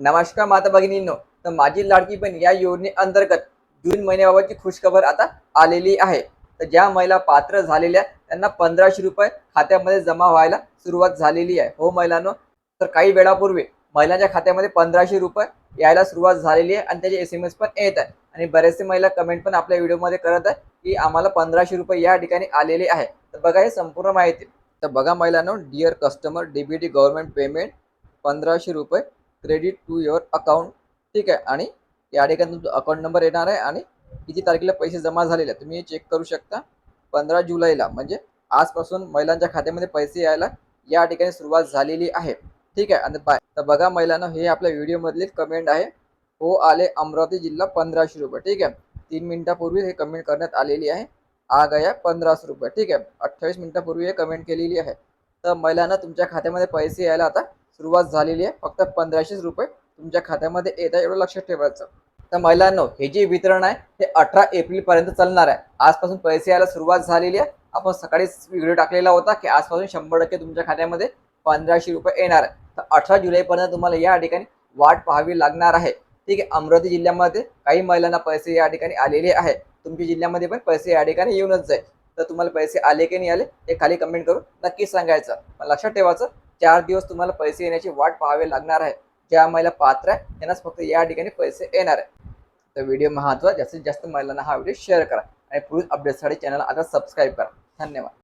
नमस्कार माता भगिनींनो, तर माझी लाडकी बहीण या योजनेअंतर्गत जून महिन्याबाबतची खुशखबर आता आलेली आहे. तर ज्या महिला पात्र झालेल्या त्यांना 1500 रुपये खात्यामध्ये जमा व्हायला सुरुवात झालेली आहे. हो महिलांनो, तर काही वेळापूर्वी महिलांच्या खात्यामध्ये 1500 रुपये यायला सुरुवात झालेली आहे आणि त्याचे SMS पण येत आहे. आणि बरेचसे महिला कमेंट पण आपल्या व्हिडिओमध्ये करत आहे की आम्हाला 1500 रुपये या ठिकाणी आलेले आहे. तर बघा हे संपूर्ण माहिती. तर बघा महिलांनो, dear customer, DBT government payment 1500 रुपये क्रेडिट टू युअर अकाउंट. ठीक आहे. आणि या ठिकाणी तुमचा अकाउंट नंबर येणार आहे आणि किती तारखेला पैसे जमा झालेले आहेत तुम्ही चेक करू शकता. 15 जुलैला म्हणजे आजपासून महिलांच्या खात्यामध्ये पैसे यायला या ठिकाणी सुरुवात झालेली आहे. ठीक आहे. आणि तर बघा महिलांना, हे आपल्या व्हिडिओमधली कमेंट आहे. हो आले अमरावती जिल्हा 1500 रुपये. ठीक आहे. 3 मिनिटापूर्वी हे कमेंट करण्यात आलेली आहे. आ गया 1500 रुपये. ठीक आहे. 28 मिनिटापूर्वी हे कमेंट केलेली आहे. तर महिलांना तुमच्या खात्यामध्ये पैसे यायला आता सुरुवात झालेली आहे. फक्त 1500 रुपये तुमच्या खात्यामध्ये येत आहे, एवढं लक्षात ठेवायचं. तर महिलांनो, हे जे वितरण आहे ते 18 एप्रिल पर्यंत चालणार आहे. आजपासून पैसे यायला सुरुवात झालेली आहे. आपण सकाळीच व्हिडिओ टाकलेला होता की आजपासून 100% तुमच्या खात्यामध्ये 1500 रुपये येणार आहे. तर 18 जुलैपर्यंत तुम्हाला या ठिकाणी वाट पाहावी लागणार आहे. ठीक आहे. अमरावती जिल्ह्यामध्ये काही महिलांना पैसे या ठिकाणी आलेले आहे. तुमच्या जिल्ह्यामध्ये पण पैसे या ठिकाणी येऊनच जाईल. तर तुम्हाला पैसे आले की नाही आले हे खाली कमेंट करून नक्कीच सांगायचं. पण लक्षात ठेवायचं, 4 दिवस तुम्हाला पैसे येण्याची वाट पाहावी लागणार आहे. ज्या महिला पात्र आहे त्यांनाच फक्त या ठिकाणी पैसे येणार आहे. तर व्हिडिओ महत्त्वाचा, जास्तीत जास्त महिलांना हा व्हिडिओ शेअर करा आणि पुढील अपडेटसाठी चॅनल आता सबस्क्राईब करा. धन्यवाद.